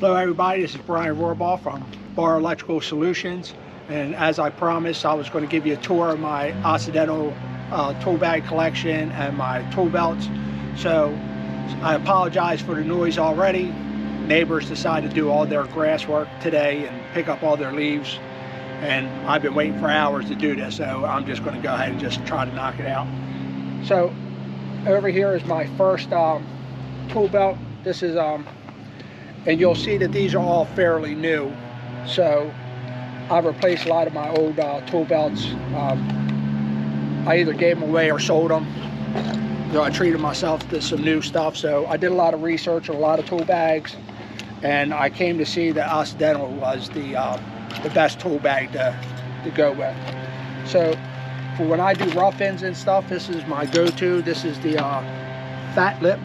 Hello everybody, this is Brian Rohrbaugh from Bar Electrical Solutions, and as I promised, I was going to give you a tour of my Occidental tool bag collection and my tool belts. So I apologize for the noise already. Neighbors decided to do all their grass work today and pick up all their leaves, and I've been waiting for hours to do this, so I'm just going to go ahead and just try to knock it out. So over here is my first tool belt. This is and you'll see that these are all fairly new. So I've replaced a lot of my old tool belts. I either gave them away or sold them. You know, I treated myself to some new stuff. So I did a lot of research on a lot of tool bags, and I came to see that Occidental was the best tool bag to go with. So for when I do rough ends and stuff, this is my go-to. This is the fat lip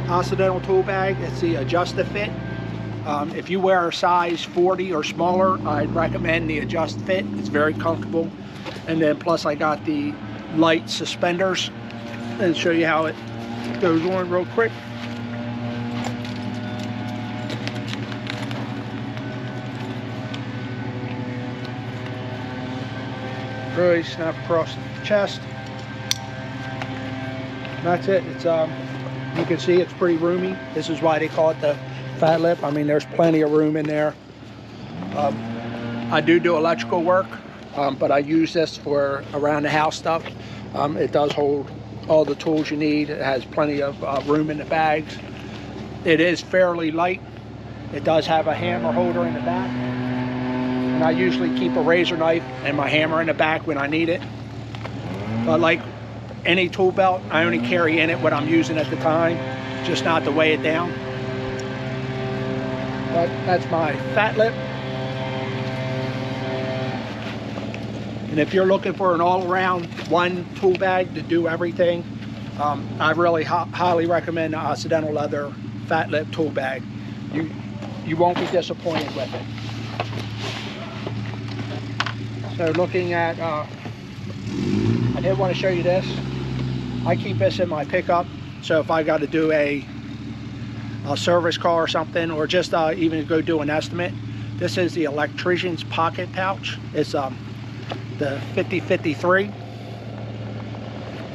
Occidental tool bag. It's the adjust to fit. If you wear a size 40 or smaller, I'd recommend the adjust fit. It's very comfortable. And then plus I got the light suspenders, and show you how it goes on real quick. Really snap across the chest. That's it. It's you can see it's pretty roomy. This is why they call it the fat lip. I mean, there's plenty of room in there. I do electrical work, but I use this for around the house stuff. It does hold all the tools you need. It has plenty of room in the bags. It is fairly light. It does have a hammer holder in the back, and I usually keep a razor knife and my hammer in the back when I need it. But like any tool belt, I only carry in it what I'm using at the time, just not to weigh it down. But that's my fat lip. And if you're looking for an all-around one tool bag to do everything, I really highly recommend the Occidental Leather fat lip tool bag. You won't be disappointed with it. So looking at, I did want to show you this. I keep this in my pickup, so if I got to do a service call or something, or just even go do an estimate, this is the electrician's pocket pouch. It's the 5053,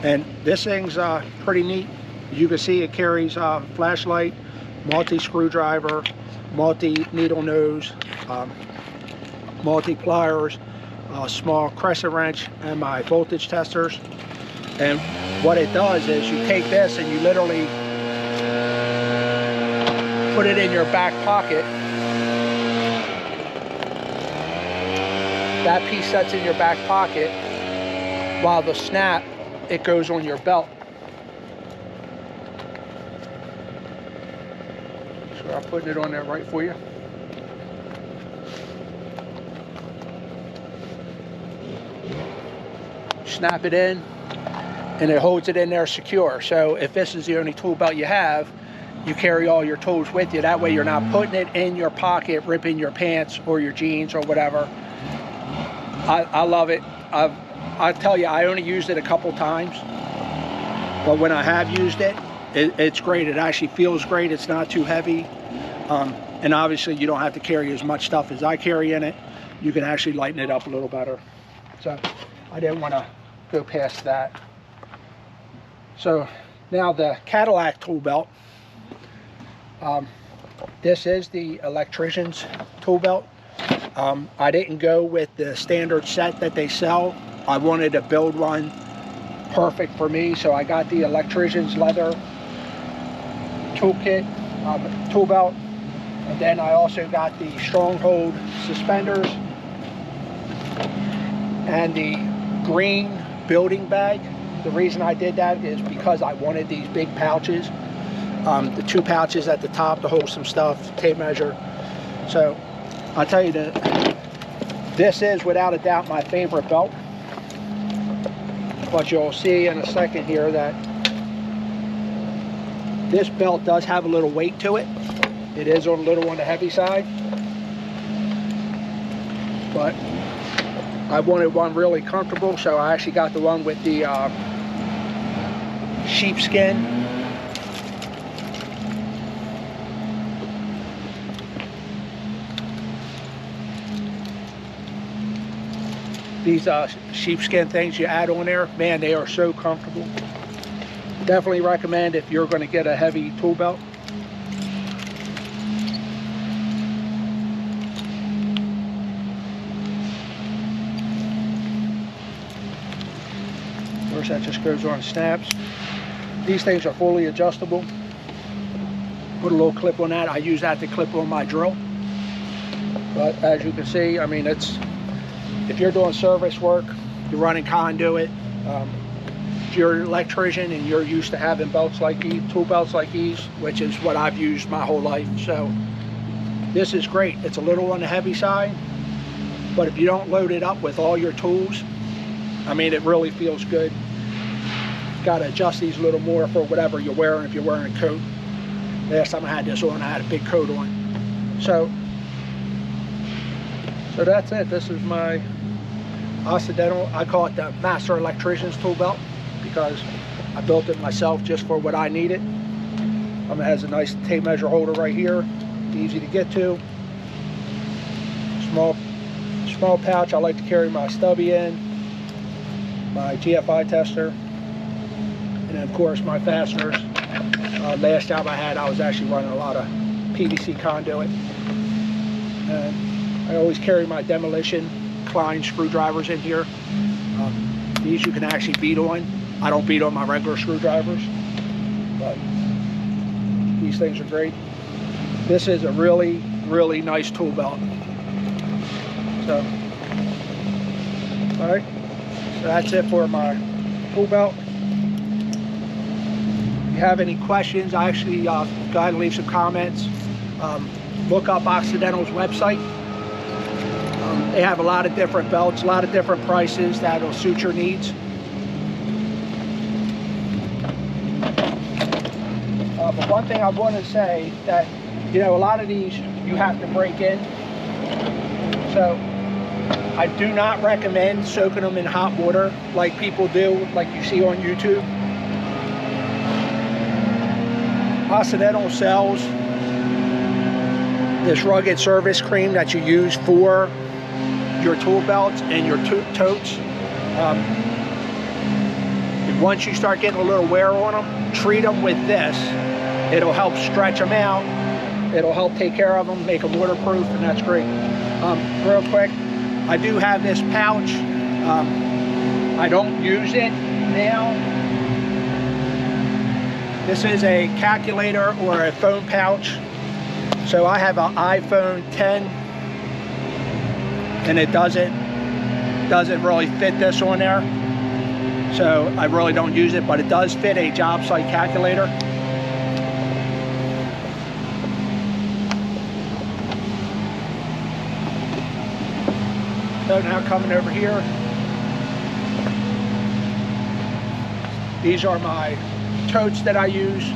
and this thing's pretty neat. You can see it carries flashlight, multi-screwdriver, multi-needle nose, multi-pliers, small crescent wrench, and my voltage testers. And what it does is you take this and you literally put it in your back pocket. That piece sets in your back pocket, while the snap, it goes on your belt. So I'm putting it on there right for you. Snap it in, and it holds it in there secure. So if this is the only tool belt you have, you carry all your tools with you. That way you're not putting it in your pocket, ripping your pants or your jeans or whatever. I love it. I tell you, I only used it a couple times, but when I have used it, it's great. It actually feels great. It's not too heavy, and obviously you don't have to carry as much stuff as I carry in it. You can actually lighten it up a little better. So I didn't want to go past that. So now the Cadillac tool belt. This is the electrician's tool belt. I didn't go with the standard set that they sell. I wanted to build one perfect for me, so I got the electrician's leather toolkit, tool belt, and then I also got the Stronghold suspenders and the green building bag. The reason I did that is because I wanted these big pouches, the two pouches at the top to hold some stuff, tape measure. So I'll tell you that this is without a doubt my favorite belt, but you'll see in a second here that this belt does have a little weight to it. It is a little on the heavy side, but I wanted one really comfortable, so I actually got the one with the sheepskin these sheepskin things you add on there, man, they are so comfortable. Definitely recommend if you're going to get a heavy tool belt. Of course, that just goes on snaps. These things are fully adjustable. Put a little clip on that. I use that to clip on my drill. But as you can see, I mean, it's, if you're doing service work, you're running conduit, if you're an electrician and you're used to having belts like these, tool belts like these, which is what I've used my whole life, so this is great. It's a little on the heavy side, but if you don't load it up with all your tools, I mean, it really feels good. You've got to adjust these a little more for whatever you're wearing. If you're wearing a coat, last time I had this on, I had a big coat on. So that's it. This is my Occidental, I call it the Master Electrician's tool belt, because I built it myself just for what I needed. It has a nice tape measure holder right here, easy to get to. Small pouch. I like to carry my stubby in, my GFI tester, and then of course my fasteners. Last job I had, I was actually running a lot of PVC conduit. And I always carry my demolition KLEIN screwdrivers in here. These you can actually beat on. I don't beat on my regular screwdrivers, but these things are great. This is a really, really nice tool belt. So, all right, so that's it for my tool belt. If you have any questions, I actually go ahead and leave some comments. Look up Occidental's website. They have a lot of different belts, a lot of different prices that'll suit your needs. But one thing I want to say that, you know, a lot of these you have to break in. So I do not recommend soaking them in hot water like people do, like you see on YouTube. Occidental sells this rugged service cream that you use for your tool belts and your totes. Once you start getting a little wear on them, treat them with this. It'll help stretch them out. It'll help take care of them, make them waterproof, and that's great. Real quick, I do have this pouch. I don't use it now. This is a calculator or a phone pouch. So I have an iPhone 10, and it doesn't really fit this on there. So I really don't use it, but it does fit a job site calculator. So now coming over here, these are my totes that I use.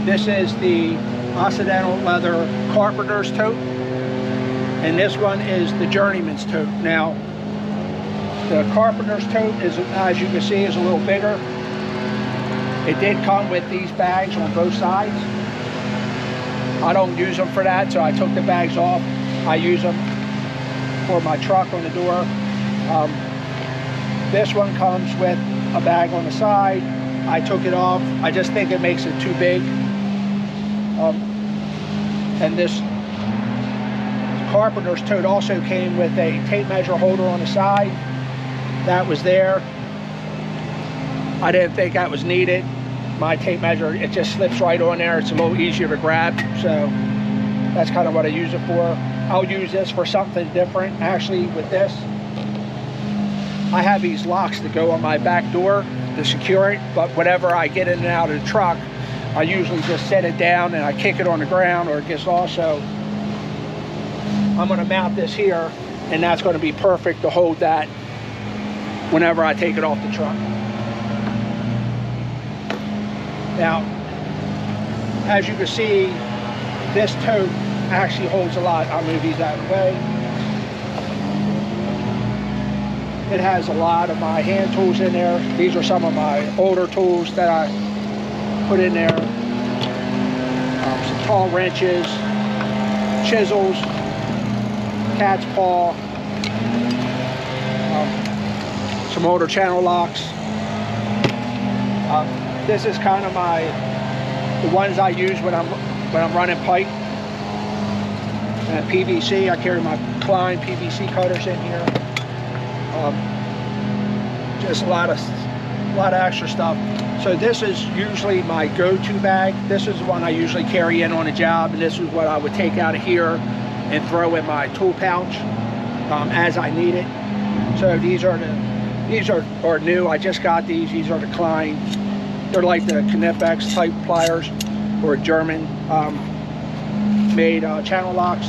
This is the Occidental Leather Carpenter's tote, and this one is the Journeyman's tote. Now, the Carpenter's tote is, as you can see, is a little bigger. It did come with these bags on both sides. I don't use them for that, so I took the bags off. I use them for my truck on the door. This one comes with a bag on the side. I took it off. I just think it makes it too big. And this Carpenter's tote also came with a tape measure holder on the side. That was there. I didn't think that was needed. My tape measure, it just slips right on there. It's a little easier to grab, so that's kind of what I use it for. I'll use this for something different. Actually, with this, I have these locks that go on my back door to secure it, but whenever I get in and out of the truck, I usually just set it down and I kick it on the ground, or it gets lost. So I'm going to mount this here, and that's going to be perfect to hold that whenever I take it off the truck. Now, as you can see, this tote actually holds a lot. I'll move these out of the way. It has a lot of my hand tools in there. These are some of my older tools that I put in there. Some tall wrenches, chisels, cat's paw, some older channel locks. This is kind of the ones I use when I'm running pipe and PVC. I carry my KLEIN PVC cutters in here. Just a lot of extra stuff. So this is usually my go-to bag. This is the one I usually carry in on a job, and this is what I would take out of here and throw in my tool pouch as I need it. So these are new. I just got these. These are the KLEIN. They're like the Cadillac type pliers, or German made channel locks.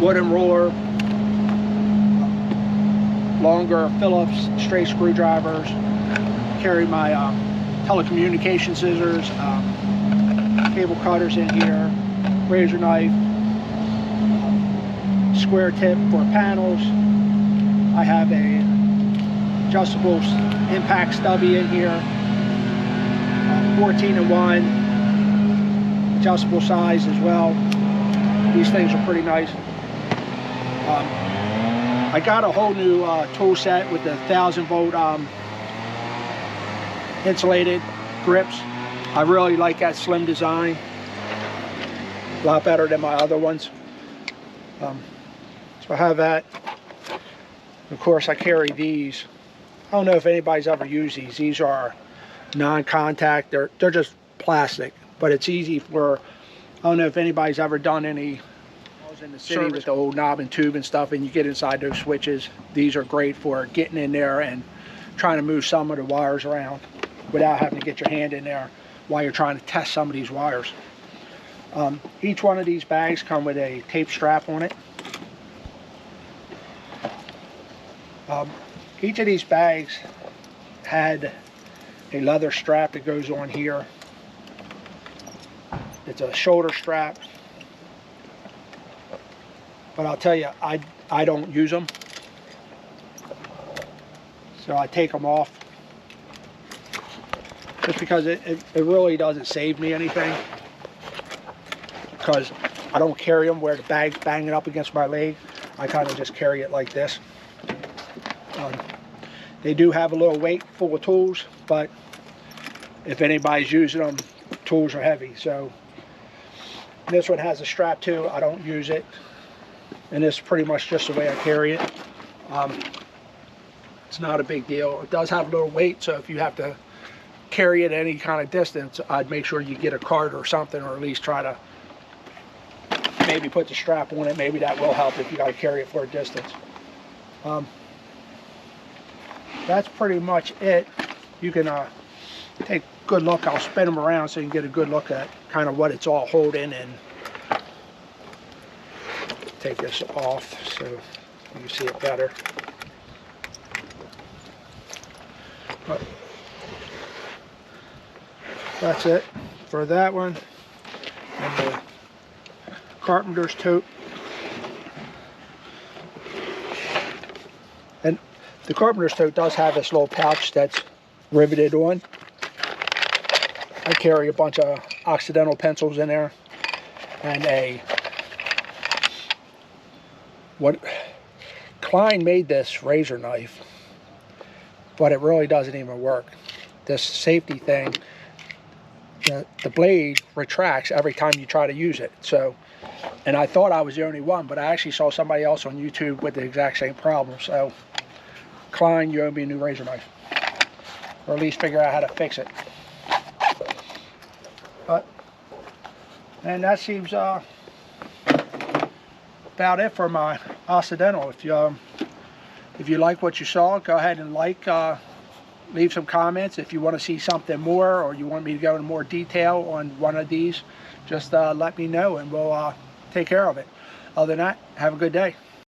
Wooden roller, longer Phillips straight screwdrivers. Carry my telecommunication scissors, cable cutters in here, razor knife, square tip for panels. I have a adjustable impact stubby in here, 14-in-1, adjustable size as well. These things are pretty nice. I got a whole new tool set with the 1000-volt insulated grips. I really like that slim design. A lot better than my other ones. So I have that. Of course, I carry these. I don't know if anybody's ever used these. These are non-contact. They're just plastic, but it's easy for. I don't know if anybody's ever done any. I was in the city with the old knob and tube and stuff, and you get inside those switches. These are great for getting in there and trying to move some of the wires around without having to get your hand in there while you're trying to test some of these wires. Each one of these bags come with a tape strap on it. Each of these bags had a leather strap that goes on here. It's a shoulder strap. But I'll tell you, I don't use them. So I take them off. Just because it really doesn't save me anything. Because I don't carry them where the bag's banging up against my leg. I kind of just carry it like this. They do have a little weight full of tools, but if anybody's using them, tools are heavy. So this one has a strap too. I don't use it, and this is pretty much just the way I carry it. It's not a big deal. It does have a little weight, so if you have to carry it any kind of distance, I'd make sure you get a cart or something, or at least try to maybe put the strap on it. Maybe that will help if you got to carry it for a distance. That's pretty much it. You can take a good look. I'll spin them around so you can get a good look at kind of what it's all holding, and take this off so you can see it better. But that's it for that one. And the Carpenter's tote. And the Carpenter's tote does have this little pouch that's riveted on. I carry a bunch of Occidental pencils in there, and KLEIN made this razor knife, but it really doesn't even work. This safety thing, the blade retracts every time you try to use it. So, and I thought I was the only one, but I actually saw somebody else on YouTube with the exact same problem. So KLEIN, you owe me a new razor knife, or at least figure out how to fix it. And that seems about it for my Occidental. If you like what you saw, go ahead and leave some comments. If you want to see something more, or you want me to go into more detail on one of these, just let me know and we'll take care of it. Other than that, have a good day.